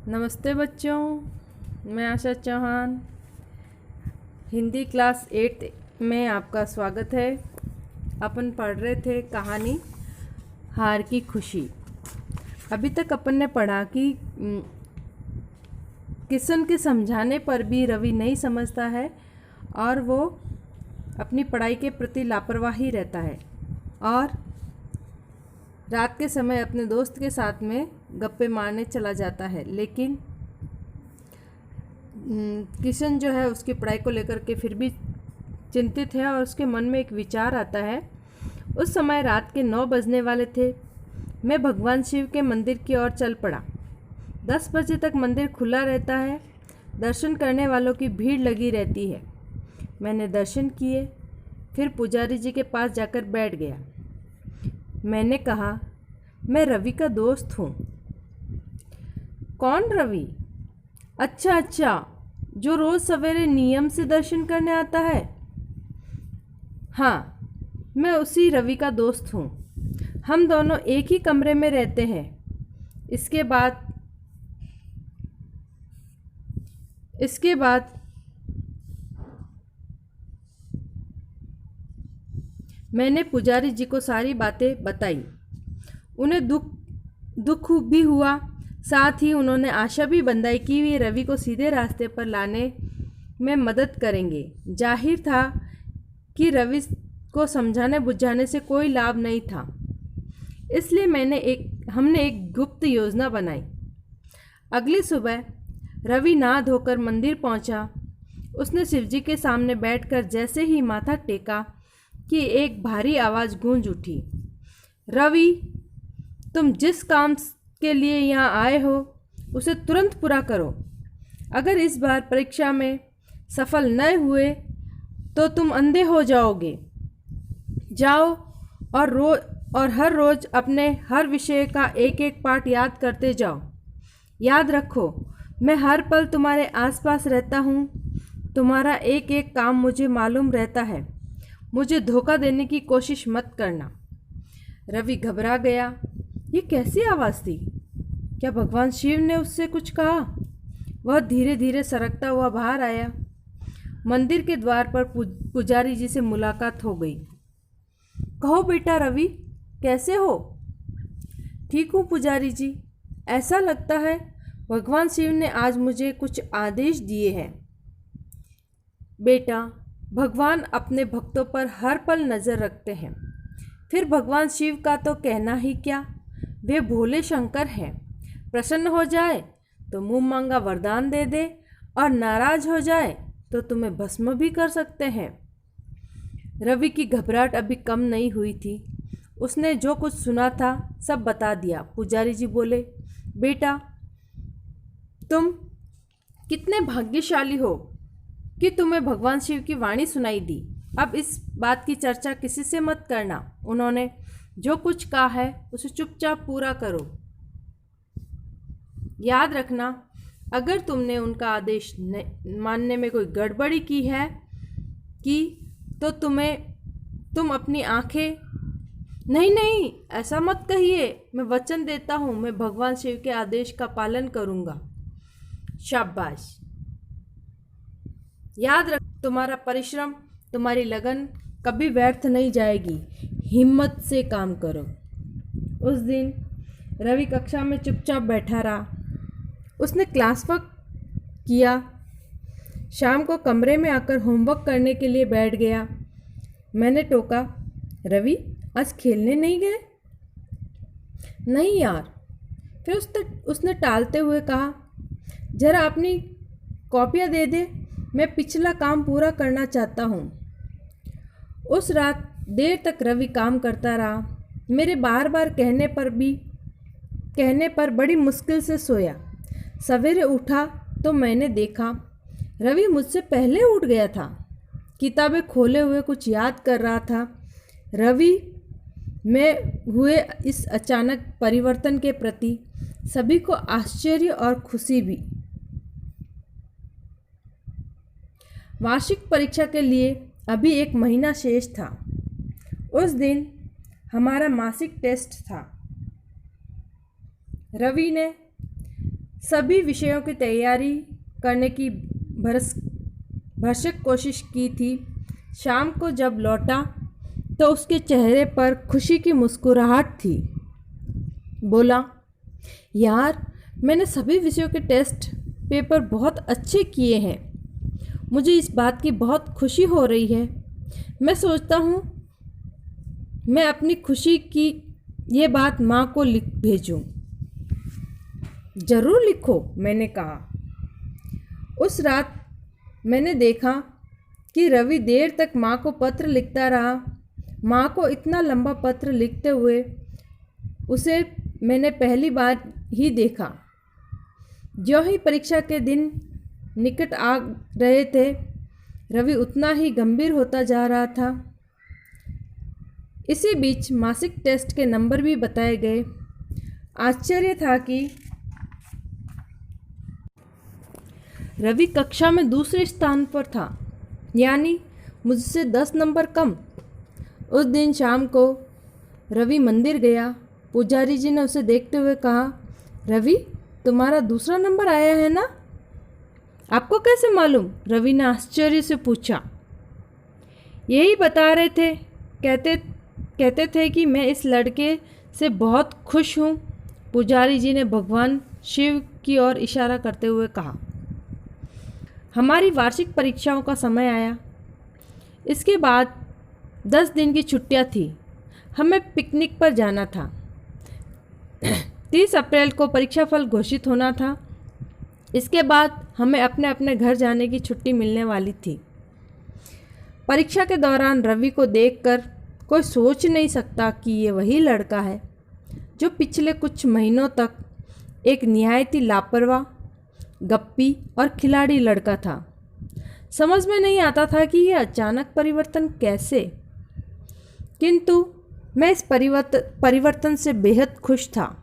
नमस्ते बच्चों, मैं आशा चौहान। हिंदी क्लास 8 में आपका स्वागत है। अपन पढ़ रहे थे कहानी हार की खुशी। अभी तक अपन ने पढ़ा कि किशन के समझाने पर भी रवि नहीं समझता है और वो अपनी पढ़ाई के प्रति लापरवाही रहता है और रात के समय अपने दोस्त के साथ में गप्पे मारने चला जाता है। लेकिन किशन जो है उसकी पढ़ाई को लेकर के फिर भी चिंतित है और उसके मन में एक विचार आता है। उस समय रात के 9 बजने वाले थे। मैं भगवान शिव के मंदिर की ओर चल पड़ा। 10 बजे तक मंदिर खुला रहता है। दर्शन करने वालों की भीड़ लगी रहती है। मैंने दर्शन किए, फिर पुजारी जी के पास जाकर बैठ गया। मैंने कहा, मैं रवि का दोस्त हूँ। कौन रवि? अच्छा, जो रोज़ सवेरे नियम से दर्शन करने आता है। हाँ, मैं उसी रवि का दोस्त हूँ। हम दोनों एक ही कमरे में रहते हैं। इसके बाद मैंने पुजारी जी को सारी बातें बताई। उन्हें दुख भी हुआ, साथ ही उन्होंने आशा भी बंधाई कि वे रवि को सीधे रास्ते पर लाने में मदद करेंगे। जाहिर था कि रवि को समझाने बुझाने से कोई लाभ नहीं था, इसलिए हमने एक गुप्त योजना बनाई। अगली सुबह रवि नहा धोकर मंदिर पहुंचा। उसने शिवजी के सामने बैठकर जैसे ही माथा टेका कि एक भारी आवाज़ गूंज उठी, रवि, तुम जिस काम के लिए यहाँ आए हो उसे तुरंत पूरा करो। अगर इस बार परीक्षा में सफल न हुए तो तुम अंधे हो जाओगे। जाओ और हर रोज़ अपने हर विषय का एक एक पाठ याद करते जाओ। याद रखो, मैं हर पल तुम्हारे आसपास रहता हूँ। तुम्हारा एक एक काम मुझे मालूम रहता है। मुझे धोखा देने की कोशिश मत करना। रवि घबरा गया। ये कैसी आवाज़ थी? क्या भगवान शिव ने उससे कुछ कहा? वह धीरे धीरे सरकता हुआ बाहर आया। मंदिर के द्वार पर पुजारी जी से मुलाकात हो गई। कहो बेटा रवि, कैसे हो? ठीक हूँ पुजारी जी। ऐसा लगता है भगवान शिव ने आज मुझे कुछ आदेश दिए हैं। बेटा, भगवान अपने भक्तों पर हर पल नज़र रखते हैं। फिर भगवान शिव का तो कहना ही क्या, वे भोले शंकर हैं। प्रसन्न हो जाए तो मुंह मांगा वरदान दे दे और नाराज हो जाए तो तुम्हें भस्म भी कर सकते हैं। रवि की घबराहट अभी कम नहीं हुई थी। उसने जो कुछ सुना था सब बता दिया। पुजारी जी बोले, बेटा, तुम कितने भाग्यशाली हो कि तुम्हें भगवान शिव की वाणी सुनाई दी। अब इस बात की चर्चा किसी से मत करना। उन्होंने जो कुछ कहा है उसे चुपचाप पूरा करो। याद रखना, अगर तुमने उनका आदेश मानने में कोई गड़बड़ी की तो तुम अपनी आंखें। नहीं, ऐसा मत कहिए। मैं वचन देता हूँ, मैं भगवान शिव के आदेश का पालन करूँगा। शाबाश। याद रख, तुम्हारा परिश्रम, तुम्हारी लगन कभी व्यर्थ नहीं जाएगी। हिम्मत से काम करो। उस दिन रवि कक्षा में चुपचाप बैठा रहा। उसने क्लास वर्क किया। शाम को कमरे में आकर होमवर्क करने के लिए बैठ गया। मैंने टोका, रवि, आज खेलने नहीं गए? नहीं यार। फिर उसने टालते हुए कहा, जरा अपनी कॉपियाँ दे दे, मैं पिछला काम पूरा करना चाहता हूँ। उस रात देर तक रवि काम करता रहा। मेरे बार बार कहने पर बड़ी मुश्किल से सोया। सवेरे उठा तो मैंने देखा रवि मुझसे पहले उठ गया था। किताबें खोले हुए कुछ याद कर रहा था। रवि में हुए इस अचानक परिवर्तन के प्रति सभी को आश्चर्य और खुशी भी। वार्षिक परीक्षा के लिए अभी 1 महीना शेष था। उस दिन हमारा मासिक टेस्ट था। रवि ने सभी विषयों की तैयारी करने की भरसक कोशिश की थी। शाम को जब लौटा तो उसके चेहरे पर खुशी की मुस्कुराहट थी। बोला, यार मैंने सभी विषयों के टेस्ट पेपर बहुत अच्छे किए हैं। मुझे इस बात की बहुत खुशी हो रही है। मैं सोचता हूँ मैं अपनी खुशी की ये बात माँ को लिख भेजूँ। ज़रूर लिखो, मैंने कहा। उस रात मैंने देखा कि रवि देर तक माँ को पत्र लिखता रहा। माँ को इतना लंबा पत्र लिखते हुए उसे मैंने पहली बार ही देखा। ज्यों ही परीक्षा के दिन निकट आ रहे थे, रवि उतना ही गंभीर होता जा रहा था। इसी बीच मासिक टेस्ट के नंबर भी बताए गए। आश्चर्य था कि रवि कक्षा में दूसरे स्थान पर था, यानी मुझसे 10 नंबर कम। उस दिन शाम को रवि मंदिर गया। पुजारी जी ने उसे देखते हुए कहा, रवि तुम्हारा दूसरा नंबर आया है ना? आपको कैसे मालूम? रवि ने आश्चर्य से पूछा। यही बता रहे थे, कहते थे कि मैं इस लड़के से बहुत खुश हूँ। पुजारी जी ने भगवान शिव की ओर इशारा करते हुए कहा। हमारी वार्षिक परीक्षाओं का समय आया। इसके बाद 10 दिन की छुट्टियां थी। हमें पिकनिक पर जाना था। 30 अप्रैल को परीक्षा फल घोषित होना था। इसके बाद हमें अपने अपने घर जाने की छुट्टी मिलने वाली थी। परीक्षा के दौरान रवि को देखकर कोई सोच नहीं सकता कि ये वही लड़का है जो पिछले कुछ महीनों तक एक निहायती लापरवाह, गप्पी और खिलाड़ी लड़का था। समझ में नहीं आता था कि यह अचानक परिवर्तन कैसे। किंतु मैं इस परिवर्तन से बेहद खुश था।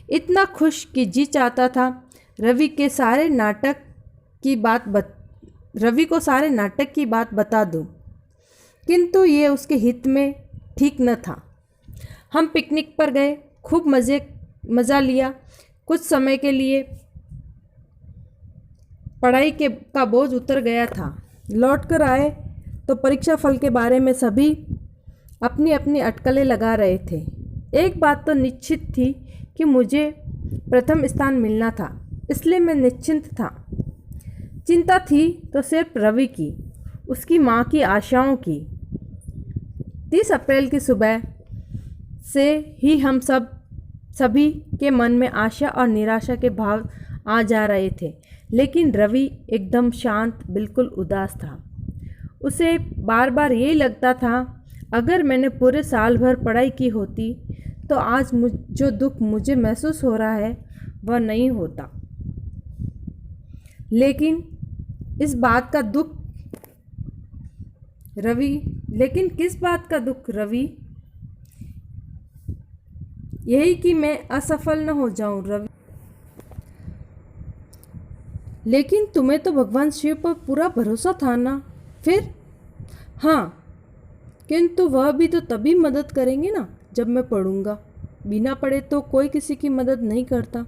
इतना खुश कि जी चाहता था रवि को सारे नाटक की बात बता दूं। किंतु ये उसके हित में ठीक न था। हम पिकनिक पर गए, खूब मज़ा लिया। कुछ समय के लिए पढ़ाई का बोझ उतर गया था। लौट कर आए तो परीक्षा फल के बारे में सभी अपनी अपनी अटकलें लगा रहे थे। एक बात तो निश्चित थी कि मुझे प्रथम स्थान मिलना था, इसलिए मैं निश्चिंत था। चिंता थी तो सिर्फ रवि की, उसकी माँ की आशाओं की। 30 अप्रैल की सुबह से ही हम सभी के मन में आशा और निराशा के भाव आ जा रहे थे। लेकिन रवि एकदम शांत, बिल्कुल उदास था। उसे बार बार यही लगता था, अगर मैंने पूरे साल भर पढ़ाई की होती तो आज जो दुख मुझे महसूस हो रहा है वह नहीं होता। लेकिन किस बात का दुख रवि? यही कि मैं असफल न हो जाऊं रवि। लेकिन तुम्हें तो भगवान शिव पर पूरा भरोसा था ना? फिर? हाँ, किंतु वह भी तो तभी मदद करेंगे ना जब मैं पढ़ूंगा। बिना पढ़े तो कोई किसी की मदद नहीं करता।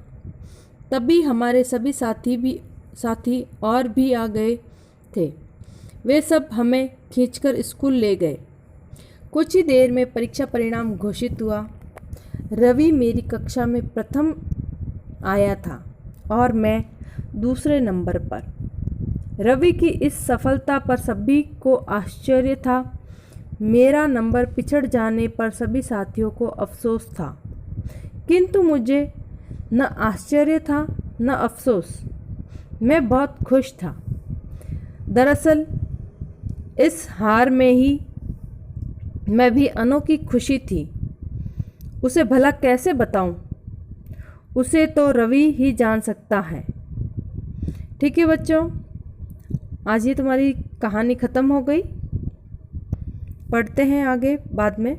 तभी हमारे सभी साथी और भी आ गए थे। वे सब हमें खींचकर स्कूल ले गए। कुछ ही देर में परीक्षा परिणाम घोषित हुआ। रवि मेरी कक्षा में प्रथम आया था और मैं दूसरे नंबर पर। रवि की इस सफलता पर सभी को आश्चर्य था। मेरा नंबर पिछड़ जाने पर सभी साथियों को अफसोस था, किंतु मुझे न आश्चर्य था न अफसोस। मैं बहुत खुश था। दरअसल इस हार में ही मैं भी अनोखी खुशी थी। उसे भला कैसे बताऊं? उसे तो रवि ही जान सकता है। ठीक है बच्चों, आज ये तुम्हारी कहानी ख़त्म हो गई। पढ़ते हैं आगे बाद में।